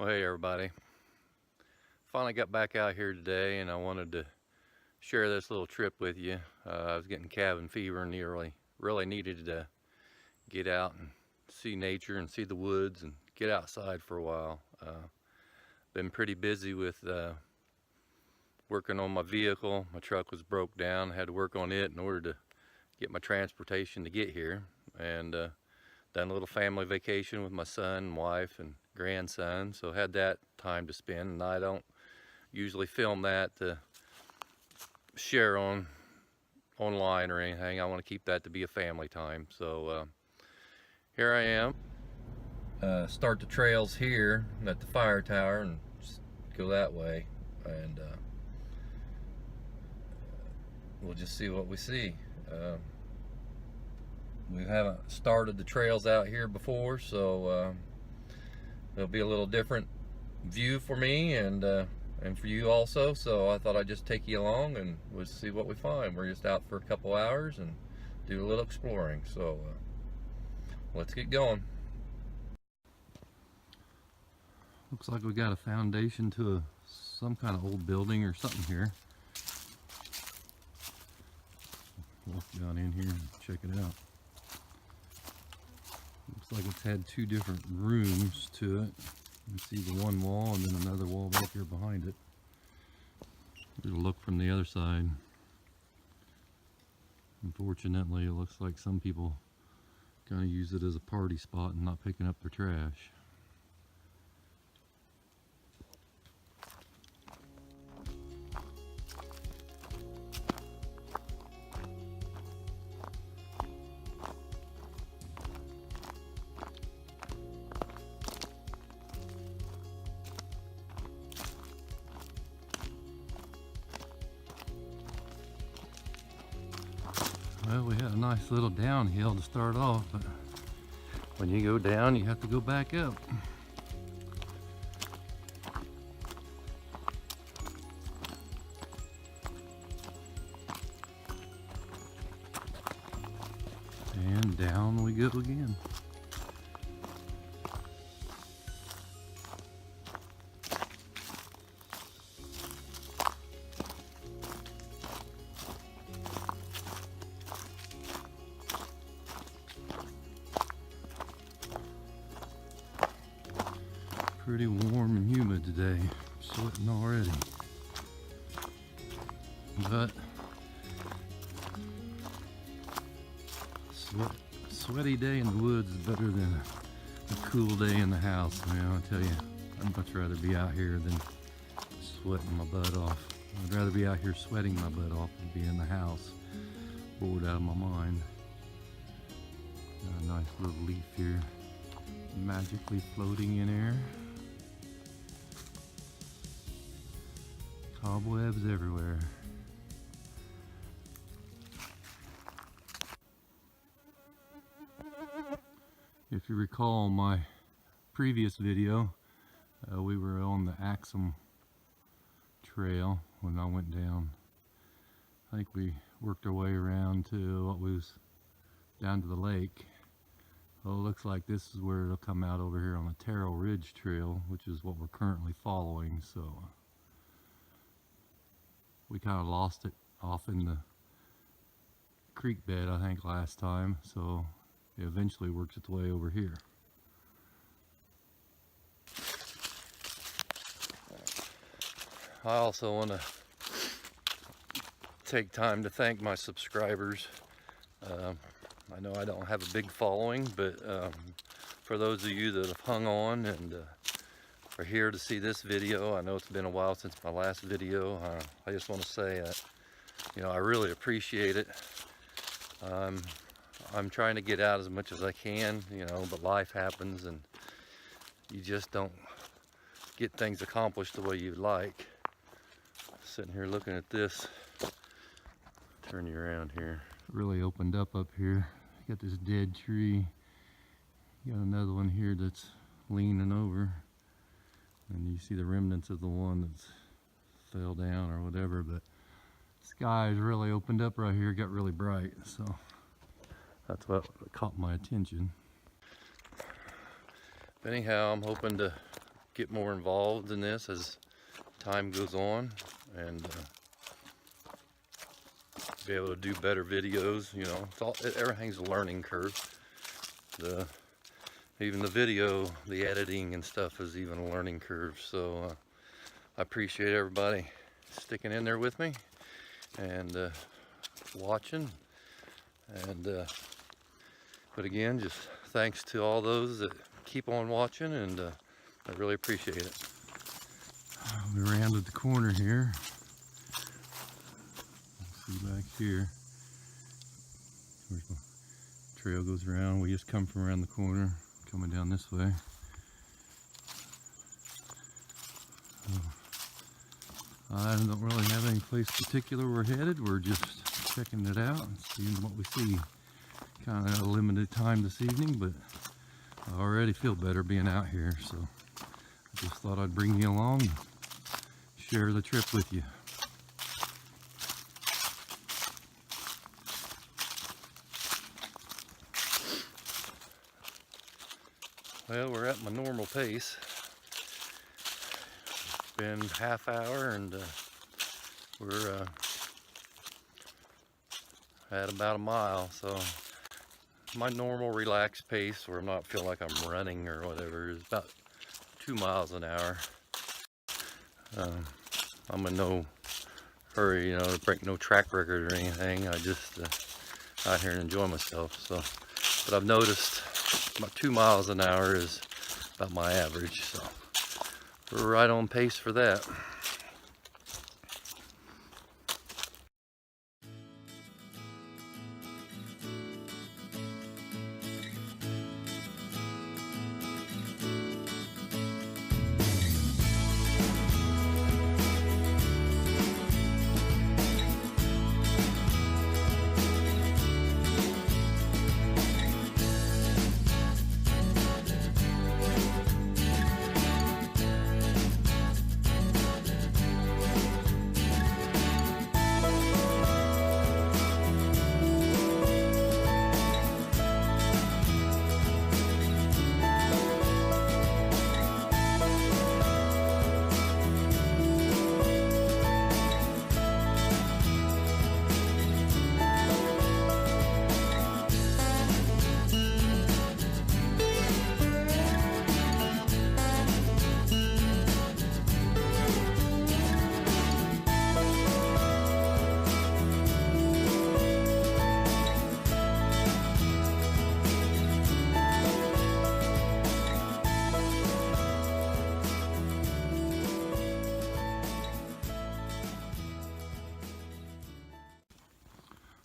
Well, hey everybody. Finally got back out here today and I wanted to share this little trip with you. I was getting cabin fever and really needed to get out and see nature and see the woods and get outside for a while. Been pretty busy with working on my vehicle. My truck was broke down. I had to work on it in order to get my transportation to get here, and done a little family vacation with my son and wife and grandson, so had that time to spend. And I don't usually film that to share online or anything. I want to keep that to be a family time. So here I am. Start the trails here at the fire tower and just go that way, and we'll just see what we see. We haven't started the trails out here before, so it'll be a little different view for me and for you also. So I thought I'd just take you along and we'll see what we find. We're just out for a couple hours and do a little exploring. So let's get going. Looks like we got a foundation to some kind of old building or something here. Walk down in here and check it out. Looks like it's had two different rooms to it. You can see the one wall and then another wall back here behind it. Here's a look from the other side. Unfortunately, it looks like some people kind of use it as a party spot and not picking up their trash. Well, we had a nice little downhill to start off, but when you go down, you have to go back up. And down we go again. Pretty warm and humid today. I'm sweating already. But sweaty day in the woods is better than a cool day in the house, man. I'll tell you, I'd much rather be out here than sweating my butt off. I'd rather be out here sweating my butt off than be in the house, bored out of my mind. Got a nice little leaf here, magically floating in air. Cobwebs everywhere. If you recall my previous video, we were on the Axum Trail when I went down. I think we worked our way around to what was down to the lake. Well, it looks like this is where it'll come out over here on the Terrell Ridge Trail, which is what we're currently following. So we kind of lost it off in the creek bed, I think, last time, so it eventually works its way over here. I also want to take time to thank my subscribers. I know I don't have a big following, but for those of you that have hung on and are here to see this video, I know it's been a while since my last video. I just want to say that, you know, I really appreciate it. I'm trying to get out as much as I can, you know, but life happens and you just don't get things accomplished the way you'd like. Sitting here looking at this, turn you around here. Really opened up here. You got this dead tree. You got another one here that's leaning over. And you see the remnants of the one that's fell down or whatever, but the sky is really opened up right here, got really bright, so that's what caught my attention. But anyhow, I'm hoping to get more involved in this as time goes on, and be able to do better videos. You know, everything's a learning curve. Even the video, the editing and stuff is even a learning curve. So I appreciate everybody sticking in there with me and watching. And but again, just thanks to all those that keep on watching, and I really appreciate it. We rounded the corner here. See back here, the trail goes around. We just come from around the corner, coming down this way. I don't really have any place particular we're headed. We're just checking it out and seeing what we see. Kind of a limited time this evening, but I already feel better being out here, so I just thought I'd bring you along and share the trip with you. Well, we're at my normal pace. It's been half hour, and we're at about a mile, so my normal relaxed pace where I'm not feel like I'm running or whatever is about 2 miles an hour. I'm in no hurry, you know, to break no track record or anything. I just out here and enjoy myself. So, but I've noticed about 2 miles an hour is about my average, so we're right on pace for that.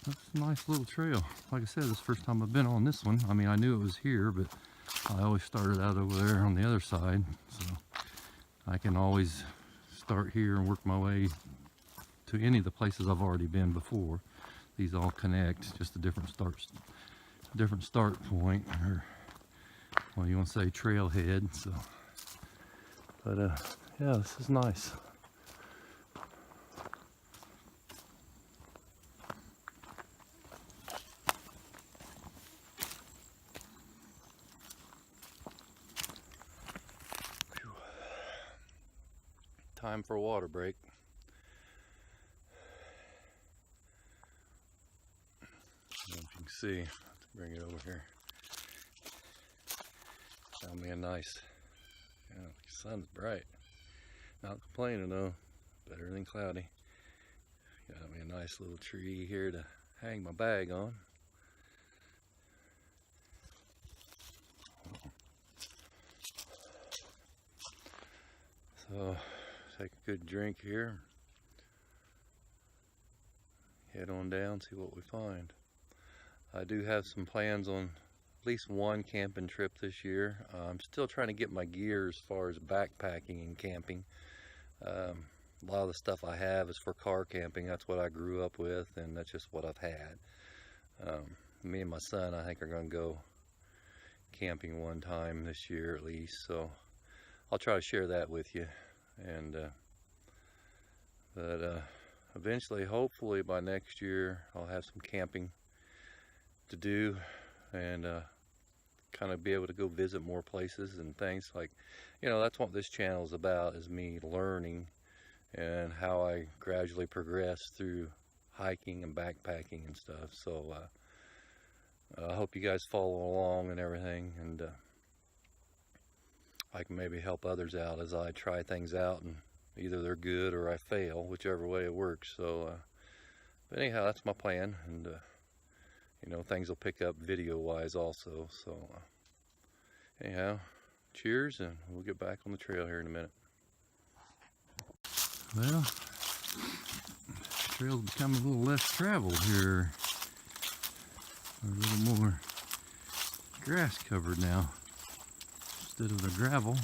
That's a nice little trail. Like I said, this is the first time I've been on this one. I mean, I knew it was here, but I always started out over there on the other side. So I can always start here and work my way to any of the places I've already been before. These all connect, just a different start point, or well, you want to say trailhead. So, but yeah, this is nice. Time for a water break. As you can see, let's bring it over here. Found me a nice, yeah, the sun's bright. Not complaining though, better than cloudy. Got me a nice little tree here to hang my bag on. So, take a good drink here. Head on down, see what we find. I do have some plans on at least one camping trip this year. I'm still trying to get my gear as far as backpacking and camping. A lot of the stuff I have is for car camping. That's what I grew up with, and that's just what I've had. Me and my son, I think, are going to go camping one time this year at least. So I'll try to share that with you. And but eventually, hopefully by next year, I'll have some camping to do, and kind of be able to go visit more places and things. Like, you know, that's what this channel is about, is me learning and how I gradually progress through hiking and backpacking and stuff. So I hope you guys follow along and everything, and I can maybe help others out as I try things out, and either they're good or I fail, whichever way it works. So but anyhow, that's my plan, and you know, things will pick up video wise also. So anyhow, cheers, and we'll get back on the trail here in a minute. Well, the trail's become a little less traveled here, a little more grass covered now instead of the gravel.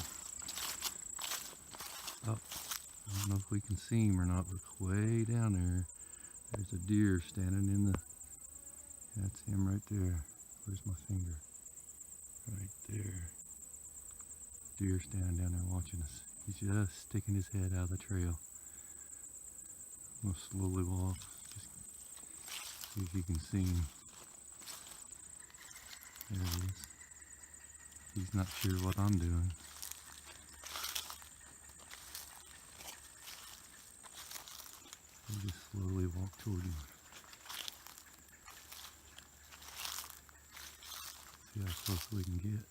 Oh, I don't know if we can see him or not. Look way down there. There's a deer standing in the, that's him right there. Where's my finger? Right there. Deer standing down there watching us. He's just sticking his head out of the trail. I'm gonna slowly walk, just see if you can see him. There he is. He's not sure what I'm doing. I'll just slowly walk toward him. See how close we can get.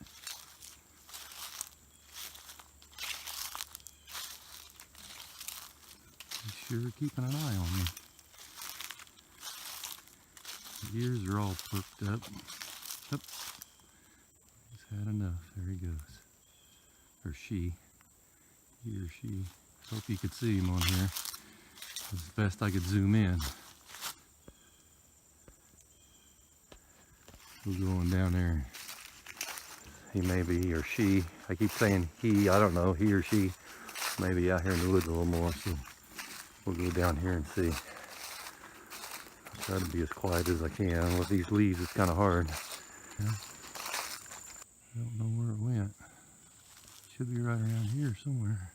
He's sure keeping an eye on me. The ears are all perked up. Yep. He's had enough. There he goes. Or she. He or she. Hope you could see him on here. As best I could zoom in. We're going down there. He may be, or she. I keep saying he. I don't know. He or she. Maybe out here in the woods a little more. So we'll go down here and see. I'll try to be as quiet as I can. With these leaves, it's kind of hard. Yeah. I don't know where it went. Should be right around here somewhere.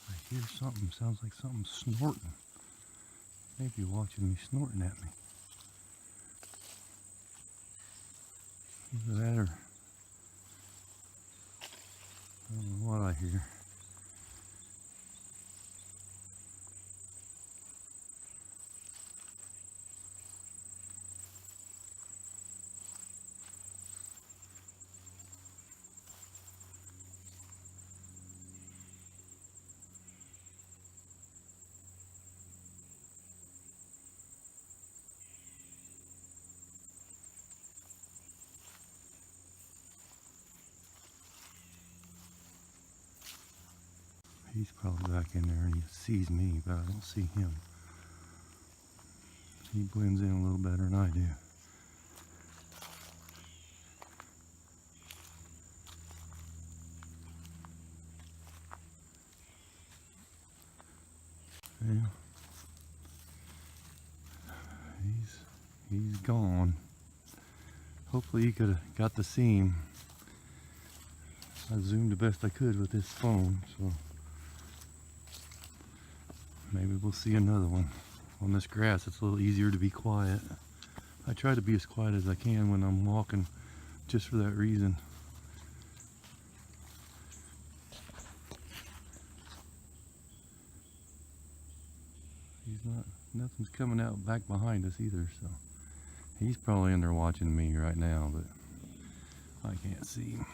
I hear something. Sounds like something snorting. Maybe watching me snorting at me. Either that or I don't know what I hear. He's probably back in there and he sees me, but I don't see him. He blends in a little better than I do. Yeah. He's gone. Hopefully you could have got to see him. I zoomed the best I could with this phone, so maybe we'll see another one. On this grass, it's a little easier to be quiet. I try to be as quiet as I can when I'm walking, just for that reason. Nothing's coming out back behind us either, so he's probably in there watching me right now, but I can't see him.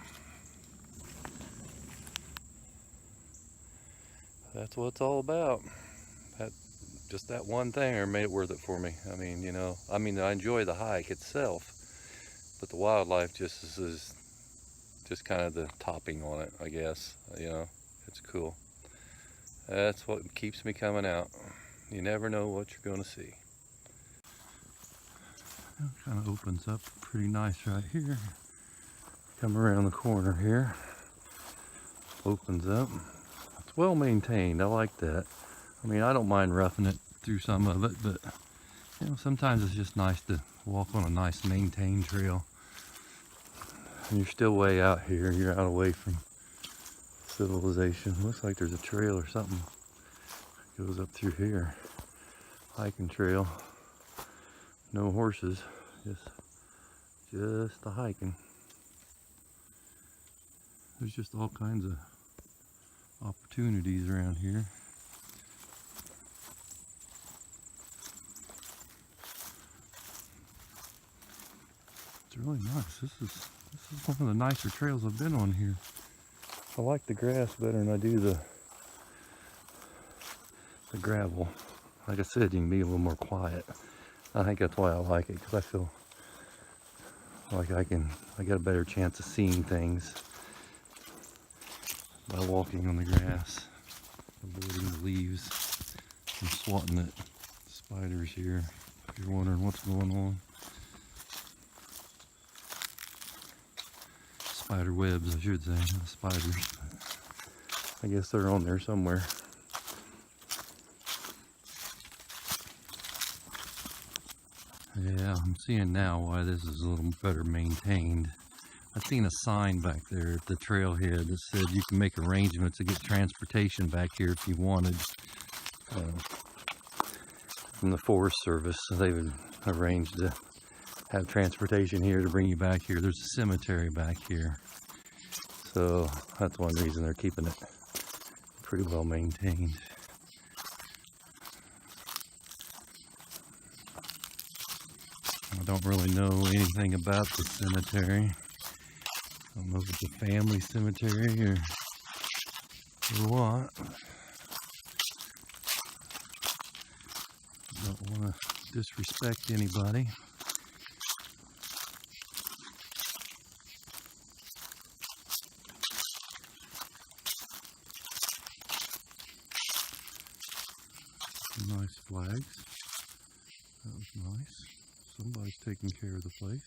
That's what it's all about. Just that one thing made it worth it for me. I mean, you know, I enjoy the hike itself, but the wildlife just is just kind of the topping on it, I guess. You know, it's cool. That's what keeps me coming out. You never know what you're going to see. It kind of opens up pretty nice right here. Come around the corner here. Opens up. It's well maintained. I like that. I mean, I don't mind roughing it through some of it, but you know, sometimes it's just nice to walk on a nice maintained trail. And you're still way out here. You're out away from civilization. Looks like there's a trail or something Goes up through here. Hiking trail. No horses. Just the hiking. There's just all kinds of opportunities around here. It's really nice. This is one of the nicer trails I've been on here. I like the grass better than I do the gravel. Like I said, you can be a little more quiet. I think that's why I like it, because I feel like I got a better chance of seeing things by walking on the grass, avoiding the leaves and swatting at spiders here, if you're wondering what's going on. Spider webs, I should say, not spiders. I guess they're on there somewhere. Yeah, I'm seeing now why this is a little better maintained. I've seen a sign back there at the trailhead that said you can make arrangements to get transportation back here if you wanted. From the Forest Service, so they've arranged to have transportation here to bring you back here. There's a cemetery back here, so that's one reason they're keeping it pretty well maintained. I don't really know anything about the cemetery. I don't know if it's a family cemetery or what. Don't want to disrespect anybody. Some nice flags. That was nice. Somebody's taking care of the place.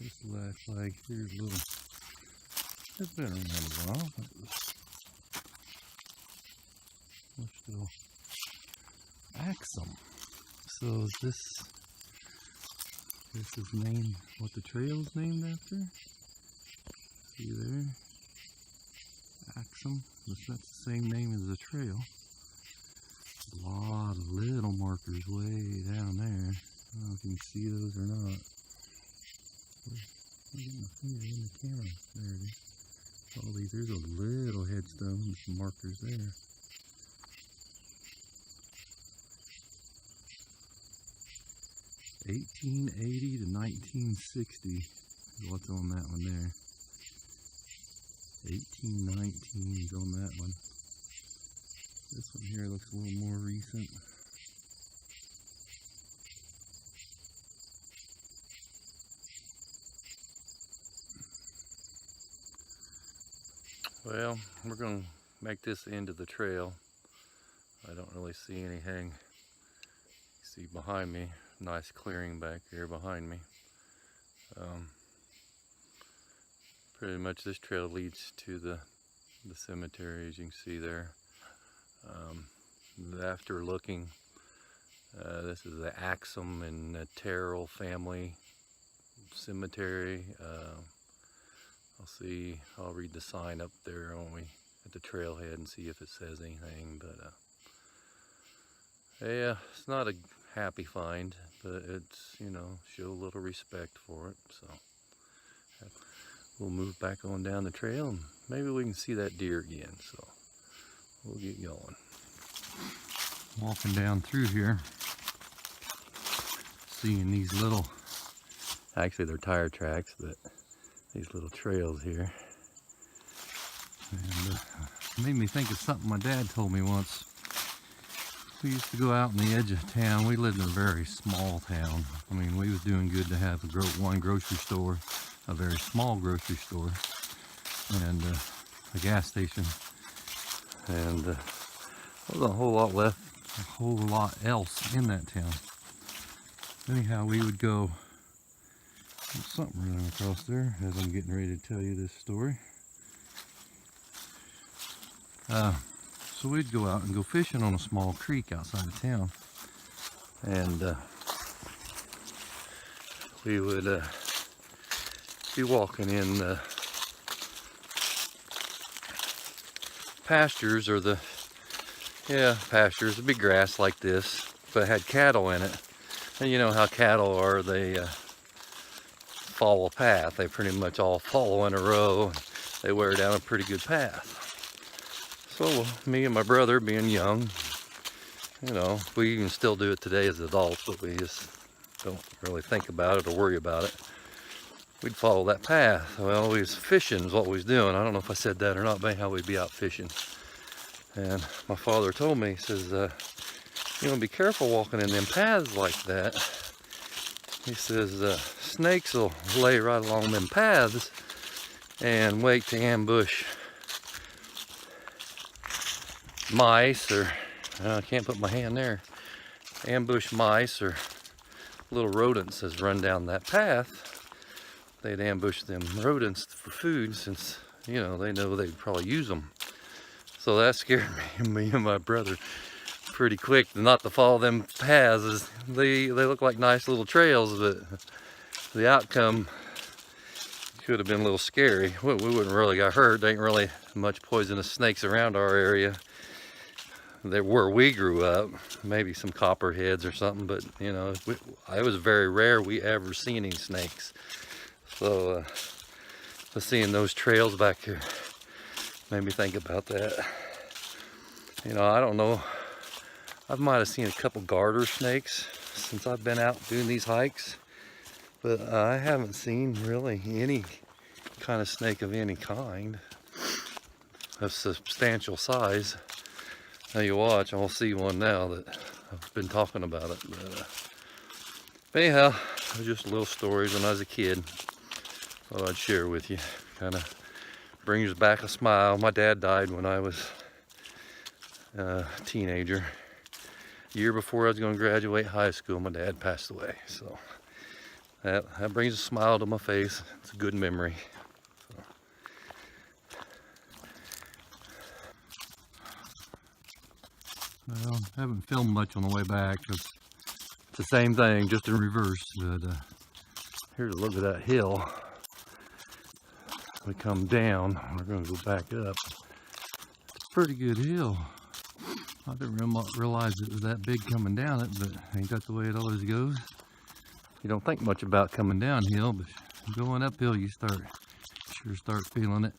This last flag here is a little, it's been around a while, but we're still Axum. So is this is named, what the trail is named after? See there? Axum. That's the same name as the trail. A lot of little markers way down there. I don't know if you can see those or not. I'm getting my finger in the camera. There it is. All these, there's a little headstone with some markers there. (1880 to 1960) is what's on that one there. 1819 is on that one. This one here looks a little more recent. Well, we're going to make this the end of the trail. I don't really see anything. You see behind me, nice clearing back here behind me. Pretty much this trail leads to the cemetery, as you can see there. After looking, this is the Axum and Terrell family cemetery. I'll read the sign up there at the trailhead and see if it says anything, but yeah, it's not a happy find, but it's, you know, show a little respect for it. So we'll move back on down the trail and maybe we can see that deer again, so we'll get going. Walking down through here, seeing these little, actually they're tire tracks, but these little trails here. And it made me think of something my dad told me once. We used to go out on the edge of town. We lived in a very small town. I mean, we was doing good to have one grocery store, a very small grocery store, and a gas station. And there wasn't a whole lot else in that town. Anyhow, we would go. There's something running across there as I'm getting ready to tell you this story. So we'd go out and go fishing on a small creek outside of town. And we would be walking in the pastures or the Yeah, pastures, it'd be grass like this, but it had cattle in it. And you know how cattle are, they follow a path. They pretty much all follow in a row. They wear down a pretty good path. So me and my brother, being young, you know, we even still do it today as adults, but we just don't really think about it or worry about it. We'd follow that path. Well, we was fishing is what we was doing. I don't know if I said that or not, but anyhow, we'd be out fishing. And my father told me, he says, you know, be careful walking in them paths like that. He says, snakes will lay right along them paths and wait to ambush mice, or I can't put my hand there, ambush mice or little rodents as run down that path. They'd ambush them rodents for food, since, you know, they know they'd probably use them. So that scared me and my brother pretty quick, not to follow them paths. They look like nice little trails, but the outcome could have been a little scary. We wouldn't really got hurt. There ain't really much poisonous snakes around our area. There where we grew up, maybe some copperheads or something, but you know, it was very rare we ever seen any snakes. So seeing those trails back here made me think about that. You know, I don't know, I might have seen a couple garter snakes since I've been out doing these hikes, but I haven't seen really any kind of snake of any kind of substantial size. Now you watch, I'll see one now that I've been talking about it. But anyhow, just little stories when I was a kid. Thought I'd share with you. Kind of brings back a smile. My dad died when I was a teenager. A year before I was going to graduate high school, my dad passed away. So that brings a smile to my face. It's a good memory. Well, I haven't filmed much on the way back because it's the same thing, just in reverse. But here's a look at that hill. We come down, we're going to go back up. It's a pretty good hill. I didn't realize it was that big coming down it, but ain't that the way it always goes? You don't think much about coming downhill, but going uphill you start feeling it.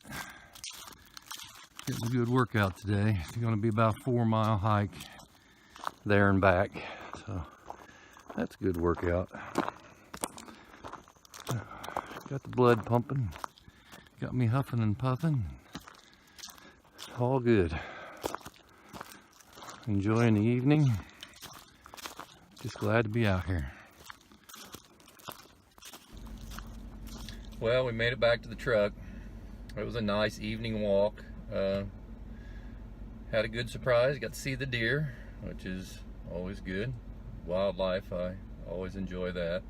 Getting a good workout today. It's going to be about a 4-mile hike there and back, so that's a good workout. Got the blood pumping, got me huffing and puffing. All good. Enjoying the evening. Just glad to be out here. Well, we made it back to the truck. It was a nice evening walk. Had a good surprise. Got to see the deer, which is always good. Wildlife, I always enjoy that.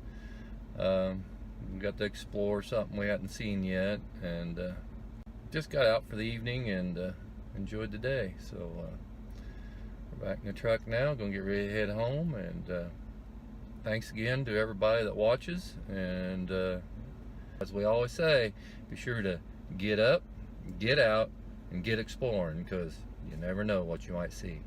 Got to explore something we hadn't seen yet, and just got out for the evening and enjoyed the day. So we're back in the truck now, gonna get ready to head home, and thanks again to everybody that watches, and as we always say, be sure to get up, get out, and get exploring, because you never know what you might see.